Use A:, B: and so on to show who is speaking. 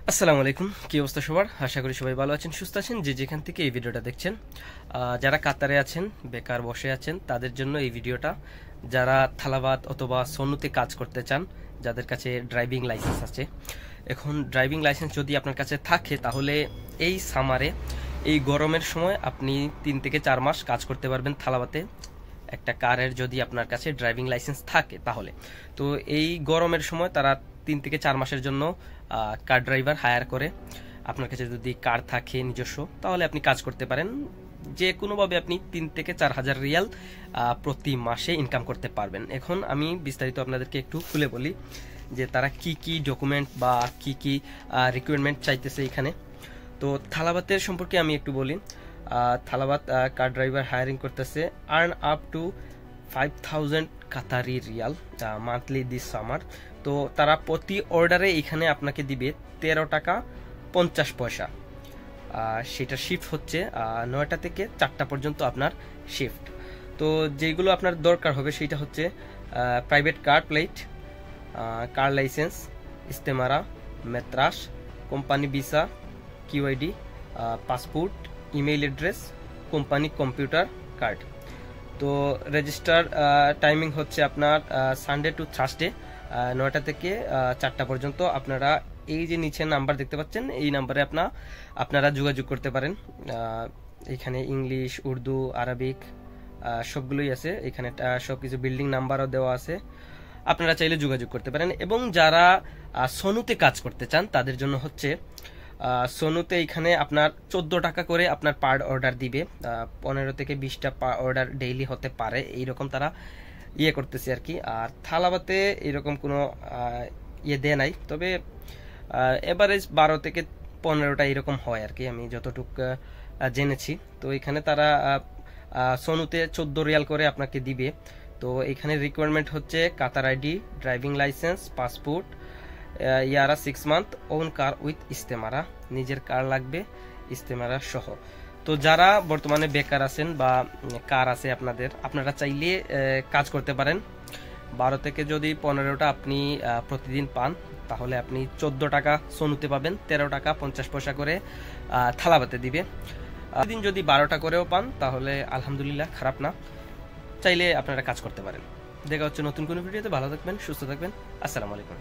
A: আসসালামু আলাইকুম, কি অবস্থা সবার? আশা করি সবাই ভালো আছেন, সুস্থ আছেন। যে যেখান থেকে এই ভিডিওটা দেখছেন, যারা কাতারে আছেন, বেকার বসে আছেন, তাদের জন্য এই ভিডিওটা। যারা থালাবাত অথবা সনুতে কাজ করতে চান, যাদের কাছে ড্রাইভিং লাইসেন্স আছে, এখন ড্রাইভিং লাইসেন্স যদি আপনার কাছে থাকে, তাহলে এই সামারে, এই গরমের সময় আপনি 3 থেকে 4 মাস কাজ করতে পারবেন থালাবাতে। একটা কারের যদি আপনার কাছে ড্রাইভিং লাইসেন্স থাকে, তাহলে তো এই গরমের সময় তারা 3 থেকে 4 মাসের জন্য কার ড্রাইভার হায়ার করে। আপনার কাছে যদি কার থাকে নিজস্ব, তাহলে আপনি কাজ করতে পারেন। যে কোনোভাবে আপনি 3 থেকে 4,000 রিয়াল প্রতি মাসে ইনকাম করতে পারবেন। এখন আমি বিস্তারিত আপনাদেরকে একটু খুলে বলি যে তারা কি কি ডকুমেন্ট বা কি কি রিকোয়ারমেন্ট চাইতেছে এখানে। তো থালাবাতের সম্পর্কে আমি একটু বলি। থালাবাত কার ড্রাইভার হায়ারিং করতেছে, earn up to 5,000 Qatari Real monthly this summer. তো তারা প্রতি অর্ডারে এখানে আপনাকে দিবে 13 টাকা 50 পয়সা। সেটা শিফট হচ্ছে 9টা থেকে 4টা পর্যন্ত আপনার শিফট। তো যেগুলো আপনার দরকার হবে সেটা হচ্ছে private car plate, car license, ইস্তেমারা, মেত্রাস, company visa, QID, passport, email address, company computer card. তো রেজিস্টার টাইমিং হচ্ছে আপনার সানডে টু থার্সডে 9টা থেকে 4টা পর্যন্ত। আপনারা এই যে নিচে নাম্বার দেখতে পাচ্ছেন, এই নাম্বারে আপনারা যোগাযোগ করতে পারেন। এখানে ইংলিশ, উর্দু, আরবিক সবগুলোই আছে। এখানে সবকিছু বিল্ডিং নাম্বারও দেওয়া আছে, আপনারা চাইলে যোগাযোগ করতে পারেন। এবং যারা সনুতে কাজ করতে চান, তাদের জন্য হচ্ছে সোনুতে এখানে আপনার 14 টাকা করে আপনার পার অর্ডার দিবে। 15 থেকে 20টা পার অর্ডার ডেইলি হতে পারে, এইরকম তারা ইয়ে করতেছে আর কি। আর থালাবাতে এরকম কোনো ইয়ে দেয় নাই, তবে এভারেজ 12 থেকে 15টা এরকম হয় আর কি, আমি যতটুক জেনেছি। তো এখানে তারা সোনুতে 14 রিয়াল করে আপনাকে দিবে। তো এখানে রিকোয়ারমেন্ট হচ্ছে কাতার আইডি, ড্রাইভিং লাইসেন্স, পাসপোর্ট, ইয়ারা 6 মান্থ, ওন কার উইথ ইস্তেমারা, নিজের কার লাগবে ইস্তেমারা সহ। তো যারা বর্তমানে বেকার আছেন বা কার আছে আপনারা চাইলে কাজ করতে পারেন। 12 থেকে যদি 15টা আপনি প্রতিদিন পান, তাহলে আপনি 14 টাকা সনুতে পাবেন, 13 টাকা 50 পয়সা করে থালাবাতে দিবে। প্রতিদিন যদি 12টা করেও পান, তাহলে আলহামদুলিল্লাহ, খারাপ না। চাইলে আপনারা কাজ করতে পারেন। দেখা হচ্ছে নতুন কোনো ভিডিওতে। ভালো থাকবেন, সুস্থ থাকবেন। আসসালামু আলাইকুম।